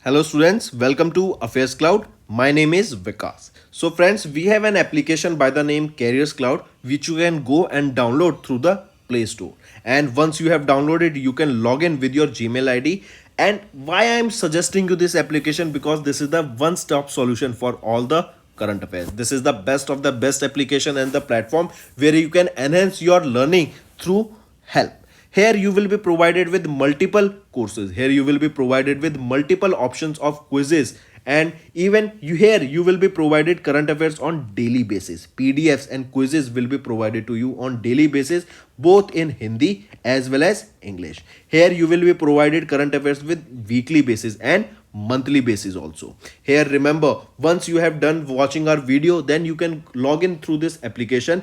Hello students, welcome to AffairsCloud. My name is Vikas. So friends, we have an application by the name CarriersCloud which you can go and download through the Play Store. And once you have downloaded, you can log in with your Gmail ID. And why I am suggesting you this application, because this is the one-stop solution for all the current affairs. This is the best of the best application and the platform where you can enhance your learning through help. Here you will be provided with multiple courses. Here you will be provided with multiple options of quizzes, and even you will be provided current affairs on daily basis. PDFs and quizzes will be provided to you on daily basis, both in Hindi as well as English. Here you will be provided current affairs with weekly basis and monthly basis also. Here remember, once you have done watching our video, then you can log in through this application,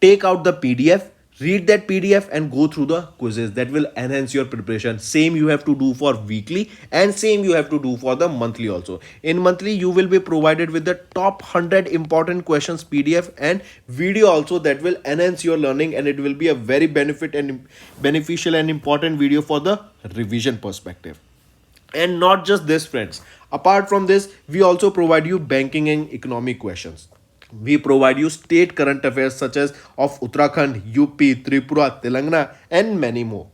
take out the PDF, read that PDF and go through the quizzes. That will enhance your preparation. Same you have to do for weekly and same you have to do for the monthly also. In monthly you will be provided with the top 100 important questions PDF and video also, that will enhance your learning, and it will be a very beneficial and important video for the revision perspective. And not just this friends, apart from this we also provide you banking and economic questions. We provide you state current affairs such as of Uttarakhand, UP, Tripura, Telangana, and many more.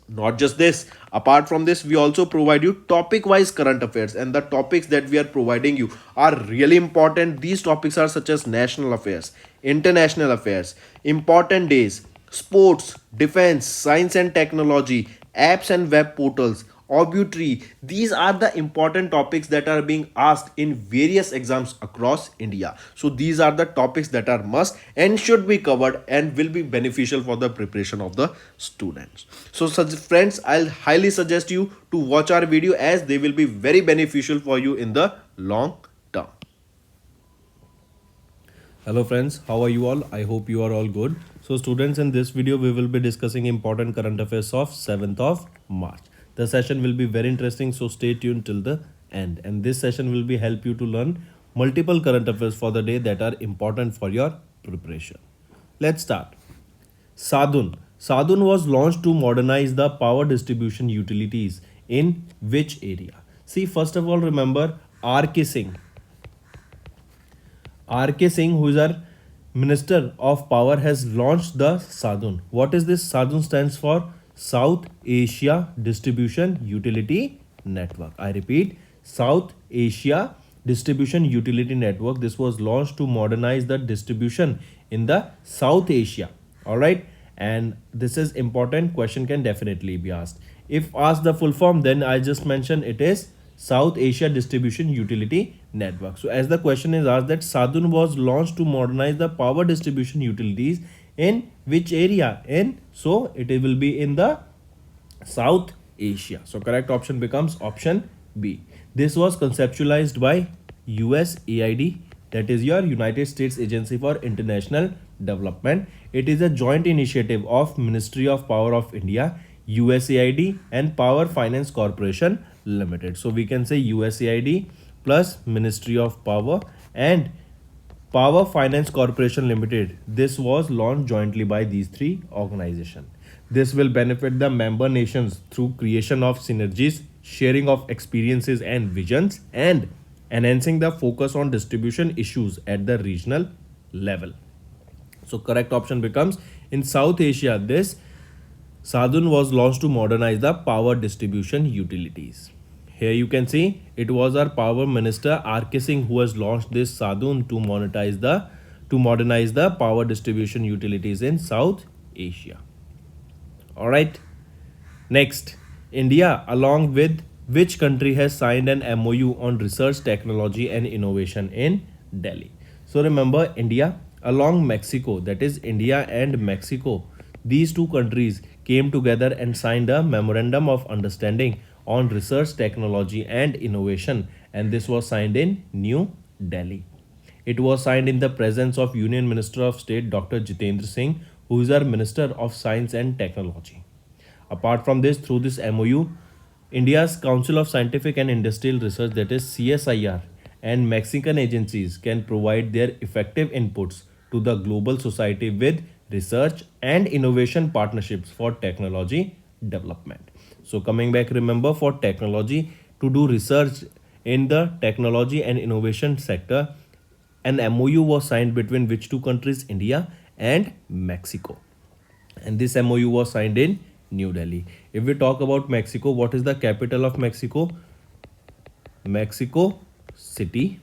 Not just this, apart from this, we also provide you topic wise current affairs, and the topics that we are providing you are really important. These topics are such as national affairs, international affairs, important days, sports, defense, science and technology, apps and web portals, obituary. These are the important topics that are being asked in various exams across India. So these are the topics that are must and should be covered and will be beneficial for the preparation of the students. So such friends, I'll highly suggest you to watch our video, as they will be very beneficial for you in the long term. Hello friends, how are you all? I hope you are all good. So students, in this video we will be discussing important current affairs of 7th of March. The session will be very interesting, so stay tuned till the end. And this session will be help you to learn multiple current affairs for the day that are important for your preparation. Let's start. Sadhun. Sadhun was launched to modernize the power distribution utilities in which area? See, first of all, remember R.K. Singh. R.K. Singh, who is our Minister of Power, has launched the Sadhun. What is this? Sadhun stands for South Asia Distribution Utility Network. I repeat, South Asia Distribution Utility Network. This was launched to modernize the distribution in the South Asia. All right. And this is important. Question can definitely be asked. If asked the full form, then I just mentioned it is South Asia Distribution Utility Network. So as the question is asked, that Sadhun was launched to modernize the power distribution utilities in which area? So it will be in the South Asia. So correct option becomes option B. This was conceptualized by USAID, that is your United States Agency for International Development. It is a joint initiative of Ministry of Power of India, USAID and Power Finance Corporation Limited. So we can say USAID plus Ministry of Power and Power Finance Corporation Limited. This was launched jointly by these three organizations. This will benefit the member nations through creation of synergies, sharing of experiences and visions, and enhancing the focus on distribution issues at the regional level. So correct option becomes in South Asia, this Sadhun was launched to modernize the power distribution utilities. Here you can see it was our power minister R.K. Singh who has launched this Sadhun to modernize the power distribution utilities in South Asia. All right. Next, India, along with which country, has signed an MOU on research, technology and innovation in Delhi? So remember, India along Mexico, that is India and Mexico, these two countries came together and signed a memorandum of understanding on research, technology and innovation, and this was signed in New Delhi. It was signed in the presence of Union Minister of State Dr. Jitendra Singh, who is our Minister of Science and Technology. Apart from this, through this MOU, India's Council of Scientific and Industrial Research, that is CSIR, and Mexican agencies can provide their effective inputs to the global society with research and innovation partnerships for technology development. So coming back, remember, for technology, to do research in the technology and innovation sector. An MOU was signed between which two countries? India and Mexico. And this MOU was signed in New Delhi. If we talk about Mexico, what is the capital of Mexico? Mexico City.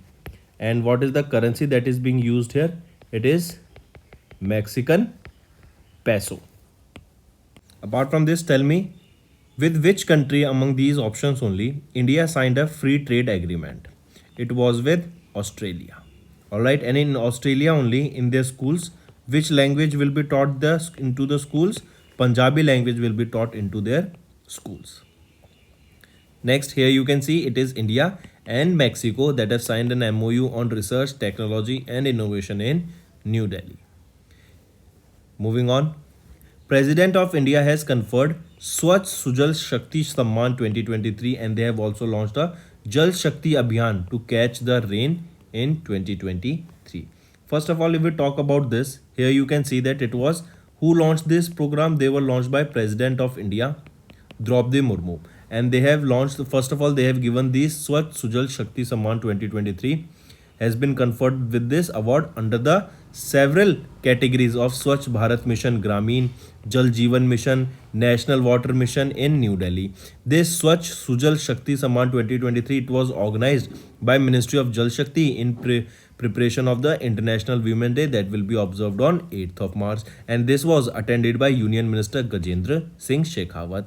And what is the currency that is being used here? It is Mexican peso. Apart from this, tell me, with which country among these options only India signed a free trade agreement? It was with Australia. Alright, and in Australia only, in their schools, which language will be taught into the schools? Punjabi language will be taught into their schools. Next, here you can see it is India and Mexico that have signed an MOU on research, technology, and innovation in New Delhi. Moving on, President of India has conferred Swachh Sujal Shakti Samman 2023, and they have also launched a Jal Shakti Abhiyan to catch the rain in 2023. First of all, if we talk about this, here you can see that it was who launched this program. They were launched by President of India, Draupadi Murmu, and they have launched, first of all, they have given the Swachh Sujal Shakti Samman 2023 has been conferred with this award under the several categories of Swachh Bharat Mission, Gramin, Jal Jeevan Mission, National Water Mission in New Delhi. This Swachh Sujal Shakti Samman 2023, it was organized by Ministry of Jal Shakti in preparation of the International Women's Day that will be observed on 8th of March, and this was attended by Union Minister Gajendra Singh Shekhawat.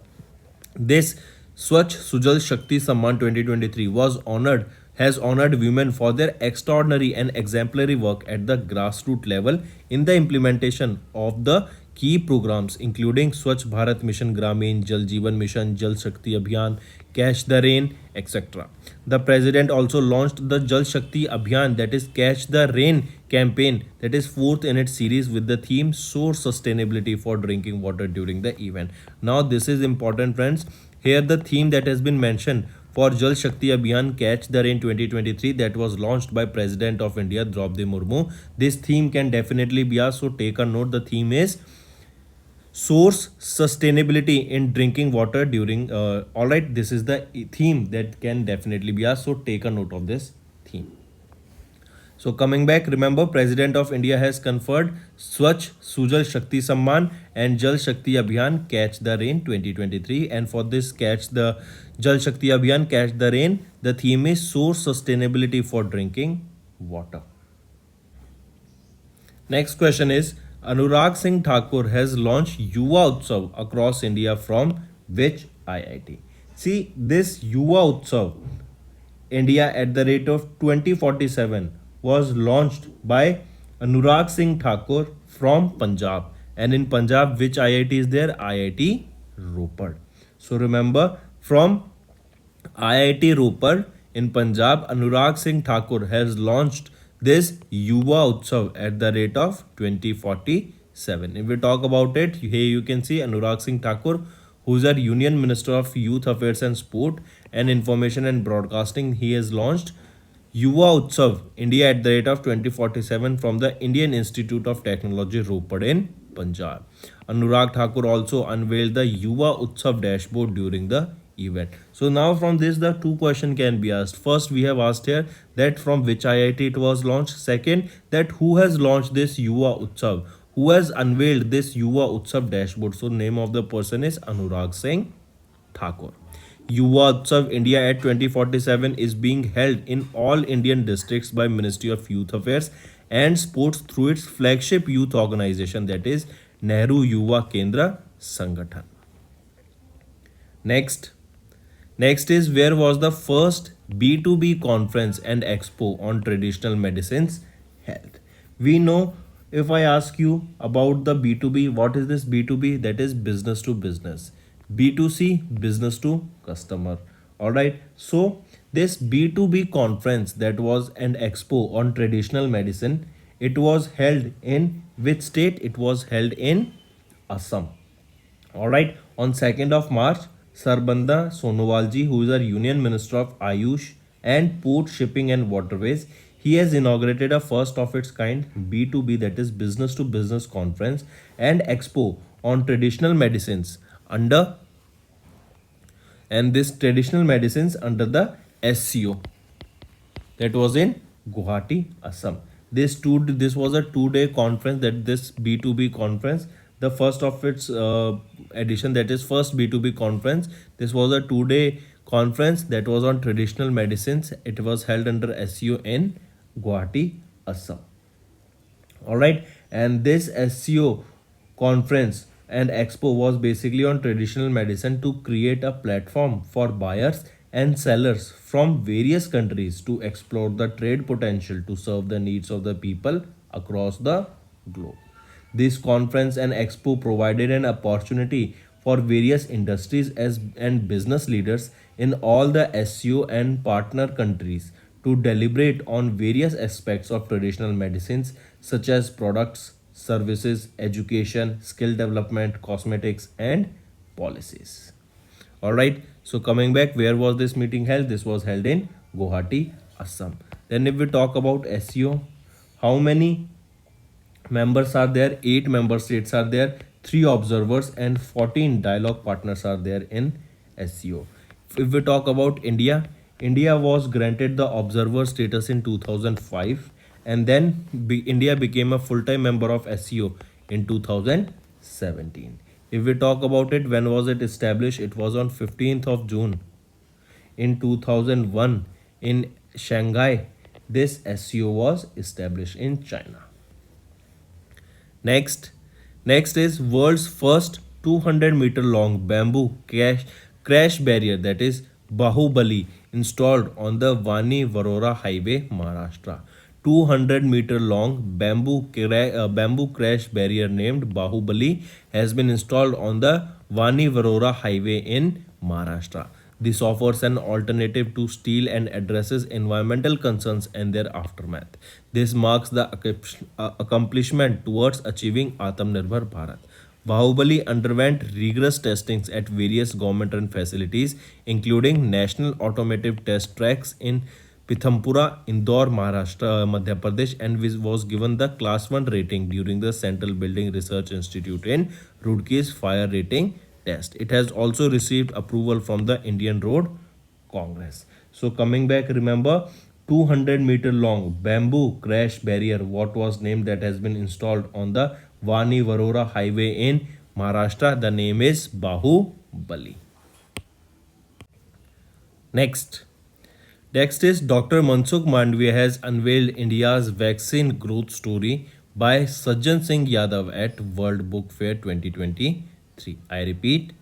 This Swachh Sujal Shakti Samman 2023 has honored women for their extraordinary and exemplary work at the grassroots level in the implementation of the key programs including Swachh Bharat Mission, Gramin, Jal Jeevan Mission, Jal Shakti Abhiyan, Catch the Rain, etc. The president also launched the Jal Shakti Abhiyan, that is Catch the Rain campaign, that is fourth in its series, with the theme Source Sustainability for drinking water during the event. Now this is important, friends. Here the theme that has been mentioned for Jal Shakti Abhiyan Catch the Rain 2023, that was launched by President of India Draupadi Murmu. This theme can definitely be asked, so take a note. The theme is Source Sustainability in drinking water during alright, this is the theme that can definitely be asked, so take a note of this theme. So coming back, remember, President of India has conferred Swachh Sujal Shakti Samman and Jal Shakti Abhiyan Catch the Rain 2023, and for this Catch the Jal Shakti Abhiyan Catch the Rain, the theme is Source Sustainability for drinking water. Next question is, Anurag Singh Thakur has launched Uva Utsav across India from which IIT? See, this Uva Utsav India at the rate of 2047 was launched by Anurag Singh Thakur from Punjab. And in Punjab, which IIT is there? IIT Ropar. So remember, from IIT Ropar in Punjab, Anurag Singh Thakur has launched this Uva Utsav at the rate of 2047. If we talk about it, here you can see Anurag Singh Thakur, who is our Union Minister of Youth Affairs and Sport and Information and Broadcasting. He has launched Uva Utsav India at the rate of 2047 from the Indian Institute of Technology Ropar in Punjab. Anurag Thakur also unveiled the Uva Utsav dashboard during the event. So now from this the two questions can be asked. First, we have asked here that from which IIT it was launched. Second, that who has launched this Uva Utsav, who has unveiled this Uva Utsav dashboard. So name of the person is Anurag Singh Thakur. Uva Utsav India at 2047 is being held in all Indian districts by Ministry of Youth Affairs and Sports through its flagship youth organization, that is Nehru Yuva Kendra Sangathan. Next is, where was the first B2B conference and expo on traditional medicines held? We know, if I ask you about the B2B, what is this B2B? That is business to business. B2C, business to customer. Alright, so this B2B conference, that was an expo on traditional medicine, it was held in which state? It was held in Assam. Alright, on 2nd of March, Sarbanda Sonowalji, who is our Union Minister of Ayush and Port, Shipping and Waterways, he has inaugurated a first of its kind B2B, that is business to business conference and expo on traditional medicines under and this traditional medicines under the SCO. That was in Guwahati, Assam. This was a 2 day conference, that this B2B conference, the first of its edition, that is first B2B conference. This was a 2 day conference that was on traditional medicines. It was held under SCO in Guwahati, Assam. All right, and this SCO conference and expo was basically on traditional medicine to create a platform for buyers and sellers from various countries to explore the trade potential to serve the needs of the people across the globe. This conference and expo provided an opportunity for various industries and business leaders in all the SCO and partner countries to deliberate on various aspects of traditional medicines such as products, services, education, skill development, cosmetics, and policies. All right. So coming back, where was this meeting held? This was held in Guwahati, Assam. Then if we talk about SEO, how many members are there? 8 member states are there, 3 observers, and 14 dialogue partners are there in SEO. If we talk about India, India was granted the observer status in 2005, and then India became a full-time member of SEO in 2017. If we talk about it, when was it established? It was on 15th of June in 2001 in Shanghai. This SEO was established in China. Next is world's first 200-meter long bamboo crash barrier, that is Bahubali, installed on the Vani Varora Highway, Maharashtra. 200-meter long bamboo crash barrier named Bahubali has been installed on the Vani Varora Highway in Maharashtra. This offers an alternative to steel and addresses environmental concerns and their aftermath. This marks the accomplishment towards achieving Atmanirbhar Bharat. Bahubali underwent rigorous testings at various government-run facilities, including National Automotive Test Tracks in Pithampura, Indore, Maharashtra, Madhya Pradesh, and was given the Class 1 rating during the Central Building Research Institute in Roorkee's fire rating test. It has also received approval from the Indian Road Congress. So coming back, remember 200-meter long bamboo crash barrier, what was named, that has been installed on the Vani Varora Highway in Maharashtra. The name is Bahubali. Next is Dr. Mansukh Mandviya has unveiled India's vaccine growth story by Sajjan Singh Yadav at World Book Fair 2023. I repeat,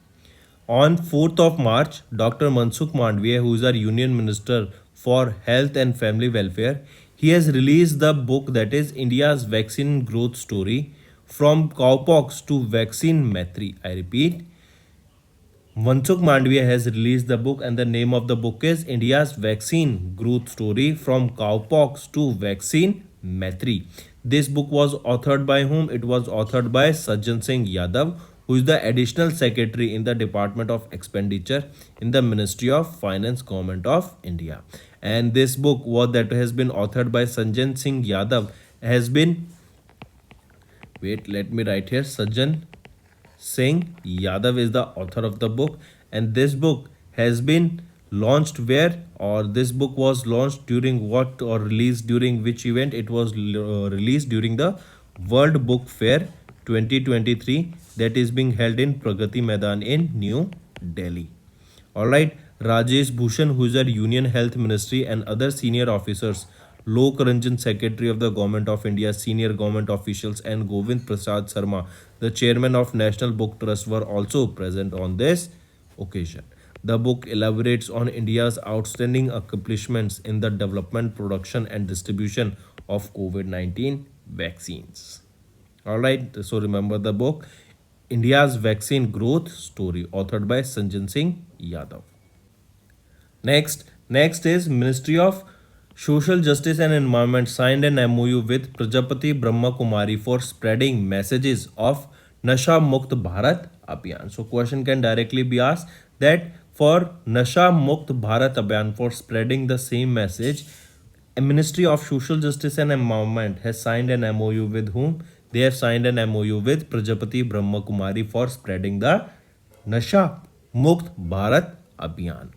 on 4th of March, Dr. Mansukh Mandviya, who is our Union Minister for Health and Family Welfare, he has released the book that is India's Vaccine Growth Story, from cowpox to vaccine Maitri. I repeat, Mansukh Mandviya has released the book, and the name of the book is India's Vaccine Growth Story, from cowpox to vaccine Maitri. This book was authored by whom? It was authored by Sajjan Singh Yadav, who is the Additional Secretary in the Department of Expenditure in the Ministry of Finance, Government of India. And this book that has been authored by Sajjan Singh Yadav has been, wait, let me write here, Sajjan Singh Yadav is the author of the book, and this book has been launched where, or this book was launched during what, or released during which event? It was released during the World Book Fair 2023 that is being held in Pragati Maidan in New Delhi. Alright, Rajesh Bhushan, who is our Union Health Ministry, and other senior officers, Lok Ranjan, Secretary of the Government of India, senior government officials, and Govind Prasad Sharma, the Chairman of National Book Trust, were also present on this occasion. The book elaborates on India's outstanding accomplishments in the development, production, and distribution of COVID-19 vaccines. Alright, so remember the book, India's Vaccine Growth Story, authored by Sajjan Singh Yadav. Next is Ministry of Social Justice and Environment signed an MOU with Prajapati Brahma Kumari for spreading messages of Nasha Mukt Bharat Abhiyan. So question can directly be asked that for Nasha Mukt Bharat Abhiyan, for spreading the same message, a Ministry of Social Justice and Environment has signed an MOU with whom? They have signed an MOU with Prajapati Brahma Kumari for spreading the Nasha Mukt Bharat Abhiyan.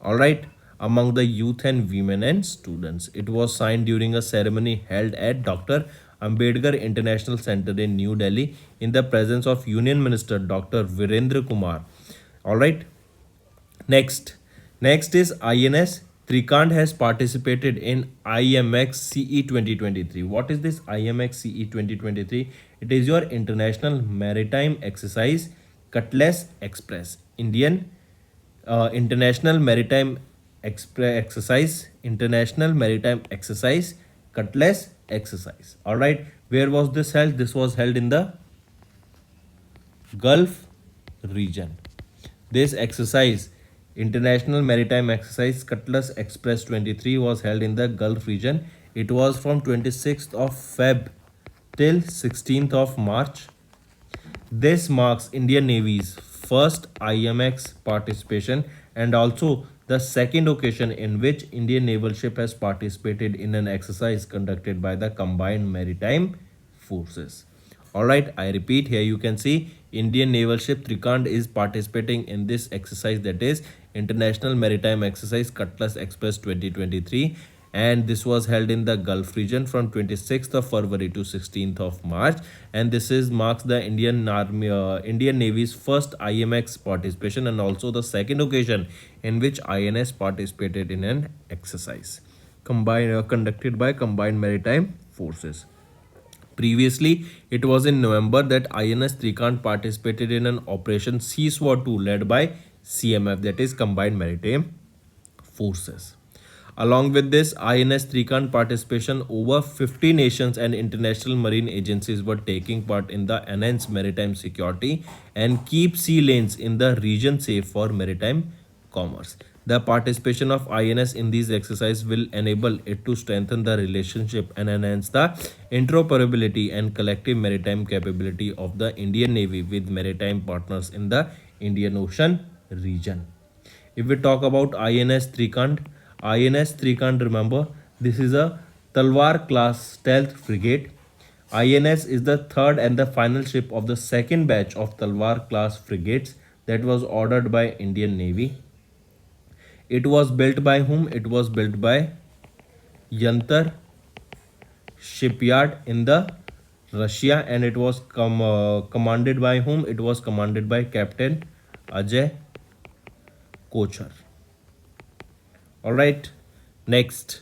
All right, among the youth and women and students. It was signed during a ceremony held at Dr. Ambedkar International Center in New Delhi in the presence of Union Minister Dr. Virendra Kumar. All right, next is INS. Trikant has participated in IMX CE 2023. What is this IMX CE 2023? It is your International Maritime Exercise Cutlass Express. International Maritime International Maritime Exercise Cutlass Exercise. All right, where was this held? This was held in the Gulf region. This exercise, International Maritime Exercise Cutlass Express 23, was held in the Gulf region. It was from 26th of Feb till 16th of March. This marks Indian Navy's first IMX participation and also the second occasion in which Indian naval ship has participated in an exercise conducted by the Combined Maritime Forces. Alright, I repeat, here you can see Indian naval ship Trikant is participating in this exercise, that is International Maritime Exercise Cutlass Express 2023, and this was held in the Gulf region from 26th of February to 16th of March, and this is marks the Indian Navy's first IMX participation and also the second occasion in which INS participated in an exercise conducted by Combined Maritime Forces. Previously, it was in November that INS Trikant participated in an Operation Sea Sword 2 led by CMF, that is Combined Maritime Forces. Along with this INS Trikant participation, over 50 nations and international marine agencies were taking part in the enhanced maritime security and keep sea lanes in the region safe for maritime commerce. The participation of INS in these exercises will enable it to strengthen the relationship and enhance the interoperability and collective maritime capability of the Indian Navy with maritime partners in the Indian Ocean region. If we talk about INS Trikant, remember, this is a Talwar class stealth frigate. INS is the third and the final ship of the second batch of Talwar class frigates that was ordered by Indian Navy. It was built by whom? It was built by Yantar shipyard in the Russia, and it was commanded by whom? It was commanded by Captain Ajay Kochar. All right, next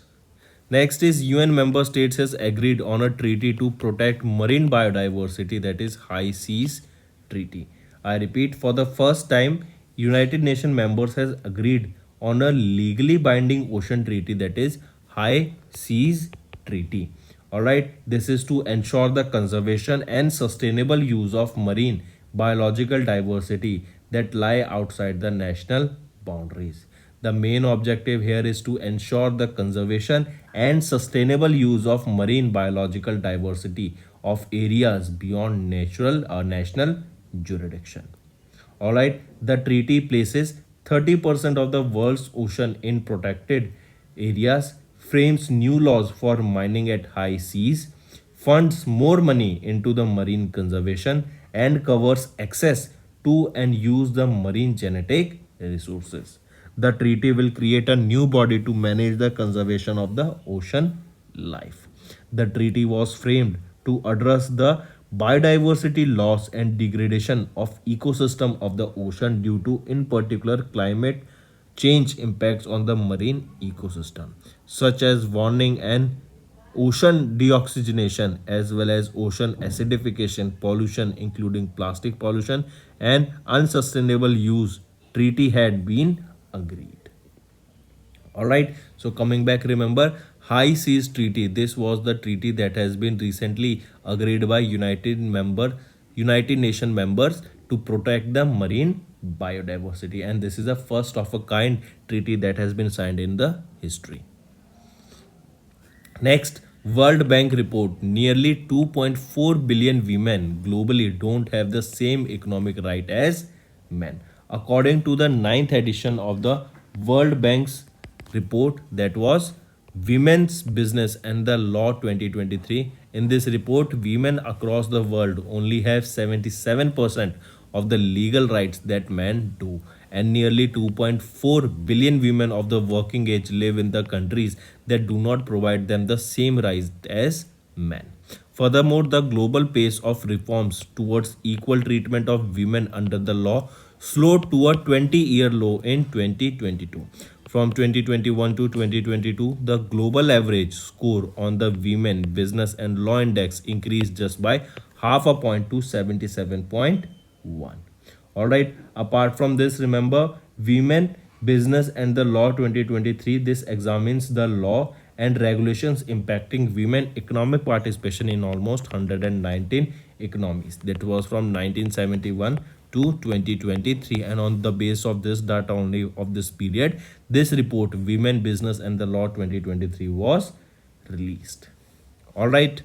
is UN member states has agreed on a treaty to protect marine biodiversity, that is High Seas Treaty. I repeat, for the first time United Nations members has agreed on a legally binding ocean treaty, that is High Seas Treaty. All right, this is to ensure the conservation and sustainable use of marine biological diversity that lie outside the national boundaries. The main objective here is to ensure the conservation and sustainable use of marine biological diversity of areas beyond national jurisdiction. All right, the treaty places 30% of the world's ocean in protected areas, frames new laws for mining at high seas, funds more money into the marine conservation, and covers access to and use the marine genetic resources. The treaty will create a new body to manage the conservation of the ocean life. The treaty was framed to address the biodiversity loss and degradation of ecosystem of the ocean due to, in particular, climate change impacts on the marine ecosystem, such as warming and ocean deoxygenation, as well as ocean acidification, pollution including plastic pollution, and unsustainable use. Treaty had been agreed. All right, so coming back, remember High Seas Treaty. This was the treaty that has been recently agreed by United Nation members to protect the marine biodiversity, and this is a first of a kind treaty that has been signed in the history. Next, World Bank report, nearly 2.4 billion women globally don't have the same economic right as men. According to the ninth edition of the World Bank's report, that was Women's Business and the Law 2023. In this report, women across the world only have 77% of the legal rights that men do, and nearly 2.4 billion women of the working age live in the countries that do not provide them the same rights as men. Furthermore, the global pace of reforms towards equal treatment of women under the law slowed to a 20-year low in 2022. From 2021 to 2022, the global average score on the Women, Business and Law Index increased just by half a point to 77.1. Alright, apart from this, remember Women, Business and the Law 2023. This examines the law and regulations impacting women economic participation in almost 119 economies. That was from 1971 to 2023, and on the base of this data only of this period, this report Women, Business and the Law 2023 was released. All right.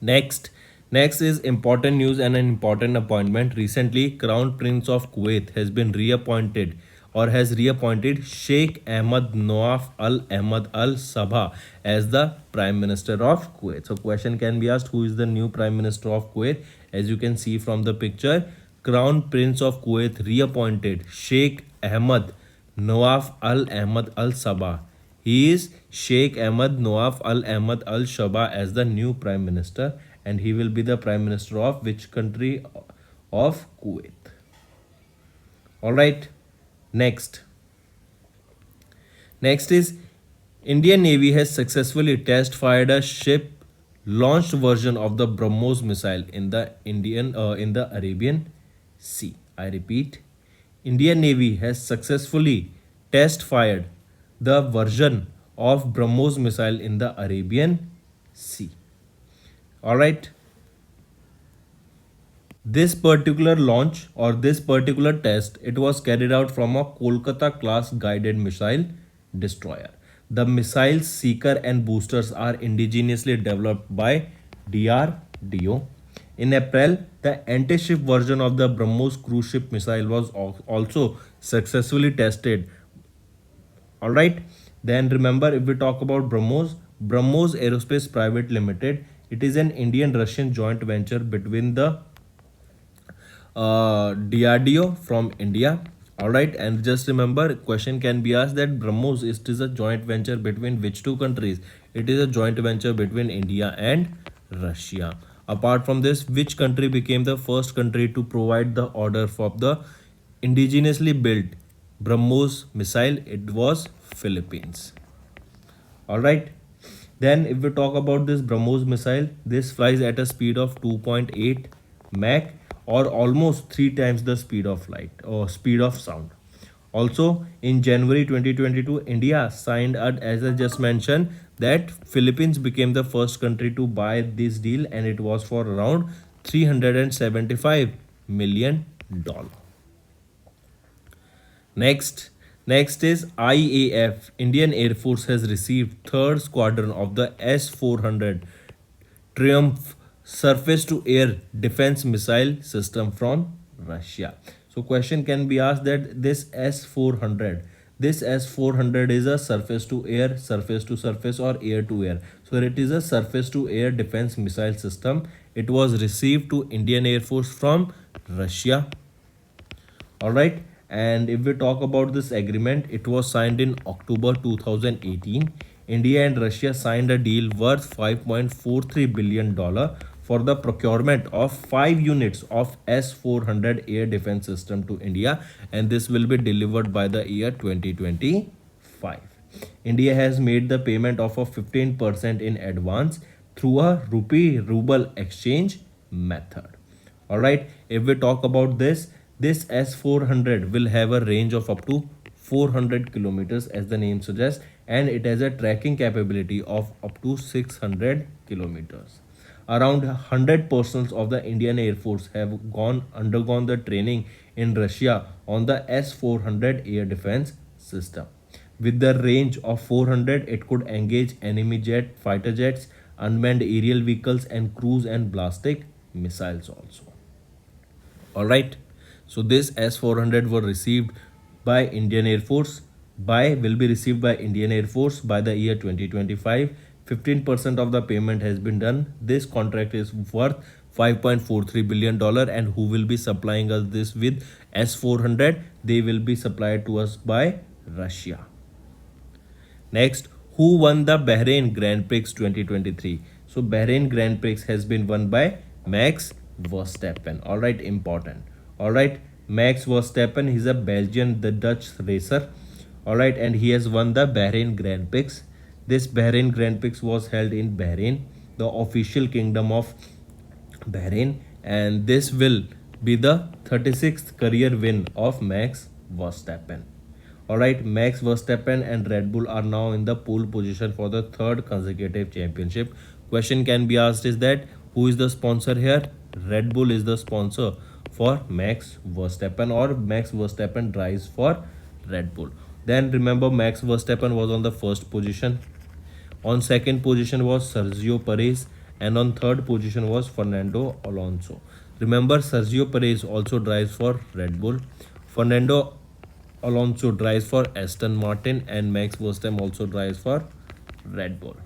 Next is important news and an important appointment. Recently, Crown Prince of Kuwait has been reappointed or has reappointed Sheikh Ahmed Noaf Al Ahmed Al Sabah as the Prime Minister of Kuwait. So question can be asked, who is the new Prime Minister of Kuwait? As you can see from the picture, Crown Prince of Kuwait reappointed Sheikh Ahmed Noaf Al Ahmed Al Sabah. He is Sheikh Ahmed Noaf Al Ahmed Al Sabah as the new Prime Minister, and he will be the Prime Minister of which country? Of Kuwait. Alright. Next is Indian Navy has successfully test fired a ship launched version of the BrahMos missile in the Arabian Sea. I repeat, Indian Navy has successfully test fired the version of BrahMos missile in the Arabian Sea. Alright. This particular launch or this particular test, it was carried out from a Kolkata class guided missile destroyer. The missile's seeker and boosters are indigenously developed by DRDO. In April, the anti-ship version of the BrahMos cruise ship missile was also successfully tested. Alright, then remember, if we talk about BrahMos Aerospace Private Limited, it is an Indian-Russian joint venture between the DRDO from India. Alright, and just remember, question can be asked that BrahMos is a joint venture between which two countries? It is a joint venture between India and Russia. Apart from this, which country became the first country to provide the order for the indigenously built BrahMos missile? It was Philippines. Alright. Then if we talk about this BrahMos missile, this flies at a speed of 2.8 Mach or almost 3 times the speed of light or speed of sound. Also, in January 2022, India signed, as I just mentioned, that Philippines became the first country to buy this deal, and it was for around $375 million. Next is IAF. Indian Air Force has received third squadron of the S-400 Triumph surface-to-air defense missile system from Russia. So question can be asked that this S-400 is a surface-to-air, surface-to-surface or air-to-air. So it is a surface-to-air defense missile system. It was received to Indian Air Force from Russia. Alright, and if we talk about this agreement, it was signed in October 2018. India and Russia signed a deal worth $5.43 billion for the procurement of 5 units of S-400 air defense system to India, and this will be delivered by the year 2025. India has made the payment of a 15% in advance through a rupee-ruble exchange method. Alright, if we talk about this S-400 will have a range of up to 400 kilometers as the name suggests, and it has a tracking capability of up to 600 kilometers. Around 100 persons of the Indian Air Force have undergone the training in Russia on the S-400 air defense system. With the range of 400, it could engage enemy fighter jets, unmanned aerial vehicles, and cruise and ballistic missiles also. Alright, so this S-400 were received by Indian Air Force will be received by Indian Air Force by the year 2025. 15% of the payment has been done. This contract is worth $5.43 billion, and who will be supplying us this with S-400, they will be supplied to us by Russia. Next, who won the Bahrain Grand Prix 2023? So Bahrain Grand Prix has been won by Max Verstappen. All right, important. All right, Max Verstappen, he's a Belgian, the Dutch racer. All right, and he has won the Bahrain Grand Prix. This Bahrain Grand Prix was held in Bahrain, the official kingdom of Bahrain, and this will be the 36th career win of Max Verstappen. Alright, Max Verstappen and Red Bull are now in the pole position for the third consecutive championship. Question can be asked is that who is the sponsor here? Red Bull is the sponsor for Max Verstappen, or Max Verstappen drives for Red Bull. Then remember, Max Verstappen was on the first position. On second position was Sergio Perez, and on third position was Fernando Alonso. Remember, Sergio Perez also drives for Red Bull. Fernando Alonso drives for Aston Martin, and Max Verstappen also drives for Red Bull.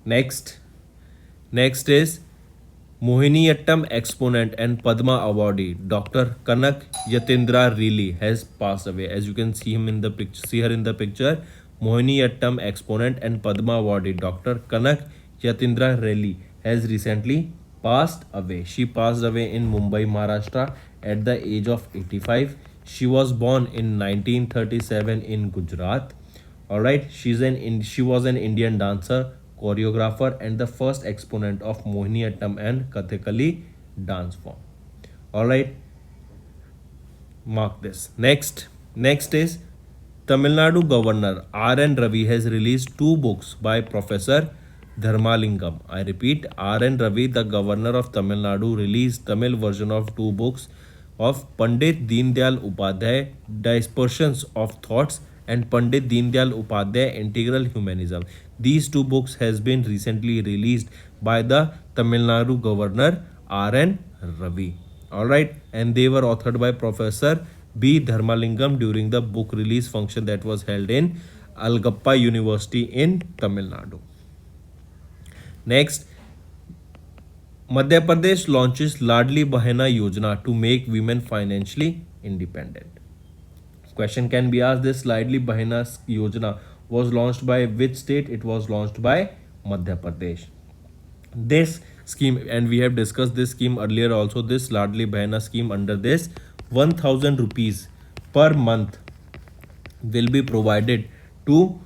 Next is Mohini Atam exponent and Padma awardee Dr. Kanak Yatindra Reilly has passed away. As you can see him in the picture, see her in the picture. Mohini Atam exponent and Padma awardee Dr. Kanak Yatindra Reilly has recently passed away. She passed away in Mumbai, Maharashtra at the age of 85. She was born in 1937 in Gujarat. Alright, she was an Indian dancer, choreographer, and the first exponent of Mohiniyattam and Kathakali dance form. Alright, mark this. Next is Tamil Nadu Governor R.N. Ravi has released two books by Professor Dharmalingam. I repeat, R.N. Ravi, the Governor of Tamil Nadu, released Tamil version of two books of Pandit Deendayal Upadhyay, Dispersions of Thoughts, and Pandit Deendayal Upadhyay, Integral Humanism. These two books has been recently released by the Tamil Nadu Governor R.N. Ravi. Alright, and they were authored by Professor B. Dharmalingam during the book release function that was held in Algappa University in Tamil Nadu. Next, Madhya Pradesh launches Ladli Bahena Yojana to make women financially independent. Question can be asked, this Ladli Bahena Yojana was launched by which state? It was launched by Madhya Pradesh. This scheme, and we have discussed this scheme earlier also, this Ladli Bahena scheme, under this 1000 rupees per month will be provided to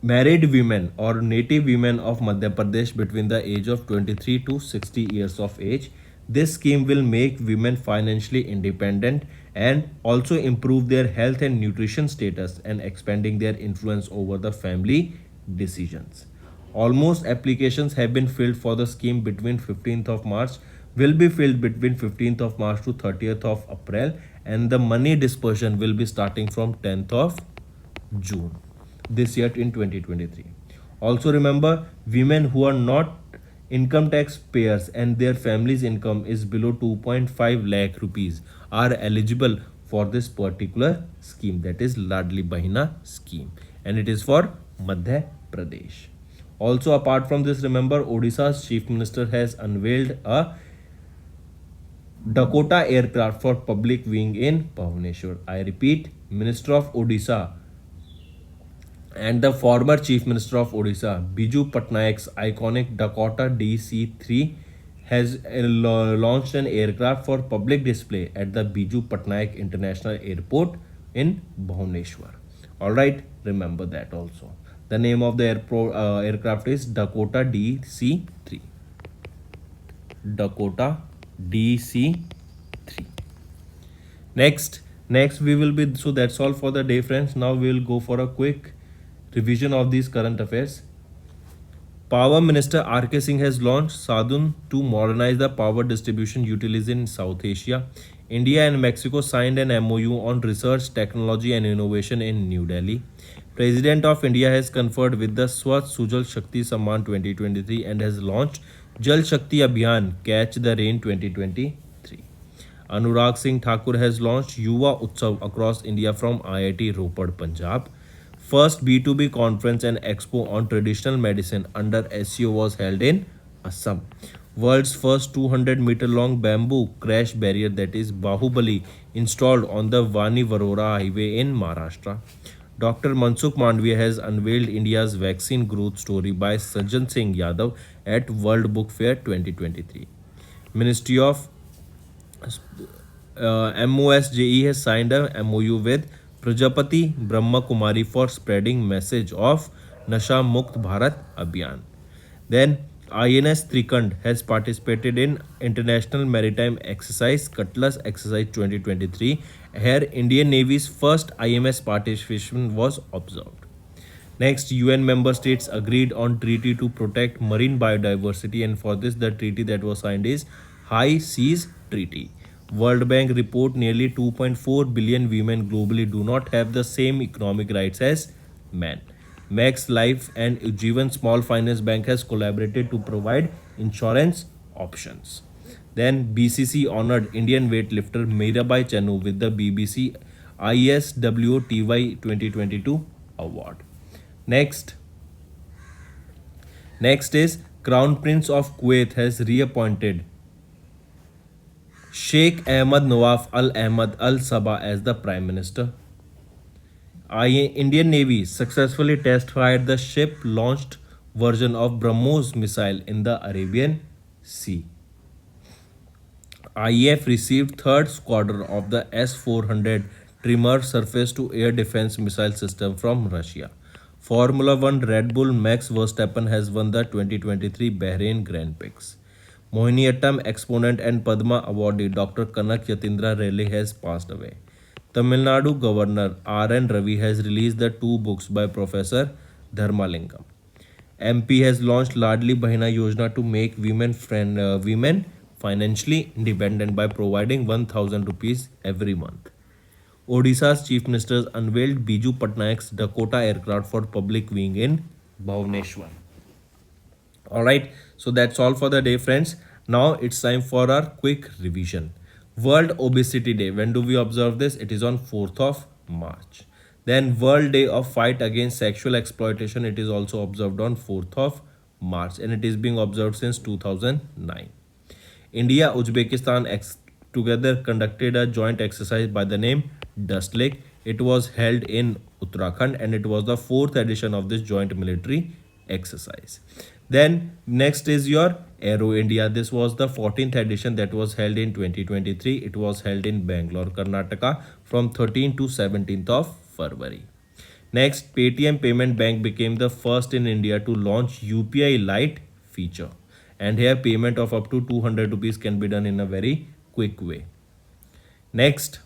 married women or native women of Madhya Pradesh between the age of 23 to 60 years of age. This scheme will make women financially independent and also improve their health and nutrition status and expanding their influence over the family decisions. Almost applications have been filled for the scheme between 15th of March, will be filled between 15th of March to 30th of April, and the money dispersion will be starting from 10th of June this year in 2023. Also remember, women who are not income tax payers and their family's income is below 2.5 lakh rupees are eligible for this particular scheme, that is Ladli Bahina scheme, and it is for Madhya Pradesh. Also, apart from this, remember, Odisha's chief minister has unveiled a Dakota aircraft for public viewing in Bhubaneswar. I repeat, Minister of Odisha and the former Chief Minister of Odisha, Biju Patnaik's iconic Dakota DC-3 has launched an aircraft for public display at the Biju Patnaik International Airport in Bhubaneswar. Alright, remember that also. The name of the aircraft is Dakota DC-3. Dakota DC-3. Next we will be, so that's all for the day, friends. Now we will go for a quick revision of these current affairs. Power Minister R.K. Singh has launched Sadhun to modernize the power distribution utilities in South Asia. India and Mexico signed an MOU on research, technology and innovation in New Delhi. President of India has conferred with the Sujal Shakti Samman 2023 and has launched Jal Shakti Abhiyan Catch the Rain 2023. Anurag Singh Thakur has launched Uva Utsav across India from IIT Ropar, Punjab. First B2B conference and expo on traditional medicine under SEO was held in Assam. World's first 200-meter long bamboo crash barrier, that is Bahubali, installed on the Vani Varora highway in Maharashtra. Dr. Mansukh Mandviya has unveiled India's vaccine growth story by Sajjan Singh Yadav at World Book Fair 2023. Ministry of MOSJE has signed a MOU with Prajapati Brahma Kumari for spreading message of Nasha Mukt Bharat Abhiyan. Then INS Trikand has participated in International Maritime Exercise Cutlass Exercise 2023. Here Indian Navy's first IMS participation was observed. Next, UN member states agreed on treaty to protect marine biodiversity, and for this the treaty that was signed is High Seas Treaty. World Bank report nearly 2.4 billion women globally do not have the same economic rights as men. Max Life and Ujjivan Small Finance Bank has collaborated to provide insurance options. Then BCC honored Indian weightlifter Mirabai Chanu with the BBC ISWTY 2022 award. Next, next is Crown Prince of Kuwait has reappointed Sheikh Ahmad Nawaf Al Ahmad Al Sabah as the Prime Minister. Indian Navy successfully test fired the ship-launched version of BrahMos missile in the Arabian Sea. IAF received third squadron of the S-400 Trimmer surface-to-air defense missile system from Russia. Formula One Red Bull Max Verstappen has won the 2023 Bahrain Grand Prix. Mohana Atam exponent and Padma awardee Dr. Kanak Yatindra Rale has passed away. Tamil Nadu Governor R.N. Ravi has released the two books by Professor Dharmalingam. MP has launched Ladli Bahina Yojana to make women financially independent by providing 1,000 rupees every month. Odisha's Chief Minister unveiled Biju Patnaik's Dakota aircraft for public viewing in Bhubaneswar. Alright, so that's all for the day, friends. Now it's time for our quick revision. World Obesity Day. When do we observe this? It is on 4th of March. Then World Day of Fight Against Sexual Exploitation. It is also observed on 4th of March and it is being observed since 2009. India Uzbekistan together conducted a joint exercise by the name Dust Lake. It was held in Uttarakhand and it was the 4th edition of this joint military exercise. Then next is your Aero India. This was the 14th edition that was held in 2023. It was held in Bangalore, Karnataka from 13th to 17th of February. Next, Paytm Payment Bank became the first in India to launch UPI Lite feature. And here payment of up to 200 rupees can be done in a very quick way. Next,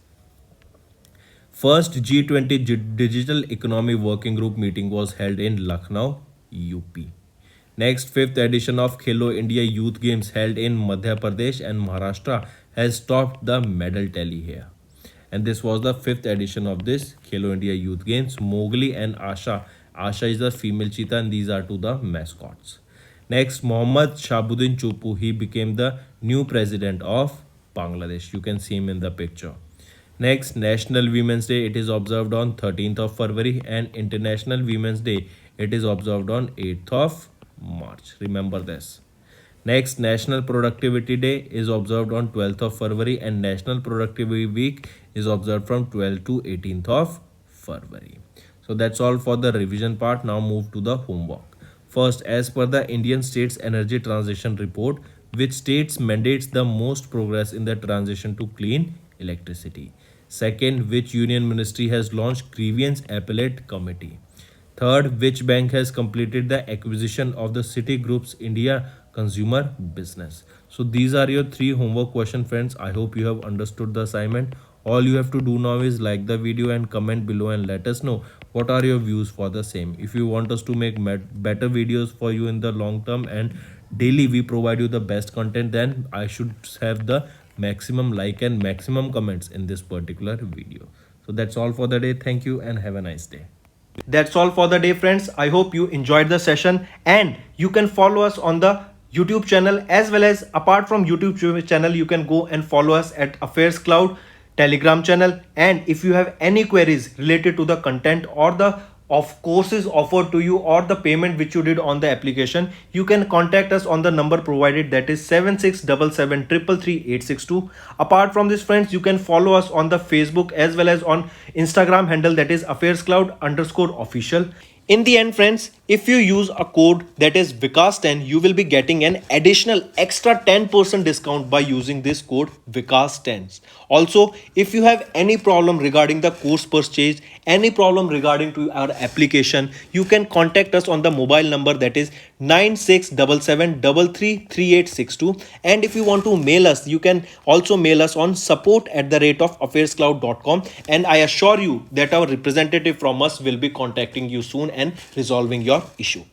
first G20 Digital Economy Working Group meeting was held in Lucknow, UP. Next, 5th edition of Khelo India Youth Games held in Madhya Pradesh and Maharashtra has topped the medal tally here. And this was the 5th edition of this Khelo India Youth Games. Mowgli and Asha. Asha is the female cheetah and these are two the mascots. Next, Mohammad Shabuddin Chupu. He became the new president of Bangladesh. You can see him in the picture. Next, National Women's Day. It is observed on 13th of February and International Women's Day. It is observed on 8th of March. Remember this. Next, National Productivity Day is observed on 12th of February and National Productivity Week is observed from 12th to 18th of February. So that's all for the revision part. Now move to the homework. First, as per the Indian States Energy Transition Report, which states mandates the most progress in the transition to clean electricity? Second, which union ministry has launched grievance appellate committee? Third, which bank has completed the acquisition of the Citigroup's India consumer business? So these are your 3 homework questions, friends. I hope you have understood the assignment. All you have to do now is like the video and comment below and let us know what are your views for the same. If you want us to make better videos for you in the long term and daily we provide you the best content, then I should have the maximum like and maximum comments in this particular video. So that's all for the day. Thank you and have a nice day. That's all for the day, friends. I hope you enjoyed the session and you can follow us on the YouTube channel as well as apart from YouTube channel, you can go and follow us at AffairsCloud Telegram channel. And if you have any queries related to the content or the of courses offered to you or the payment which you did on the application, you can contact us on the number provided, that is 7677333862. Apart from this friends, you can follow us on the Facebook as well as on Instagram handle, that is AffairsCloud_official. In the end friends, if you use a code that is Vikas10, you will be getting an additional extra 10% discount by using this code Vikas10. Also, if you have any problem regarding the course purchase, any problem regarding to our application, you can contact us on the mobile number, that is 9677333862. And if you want to mail us, you can also mail us on support@affairscloud.com, and I assure you that our representative from us will be contacting you soon and resolving your issue.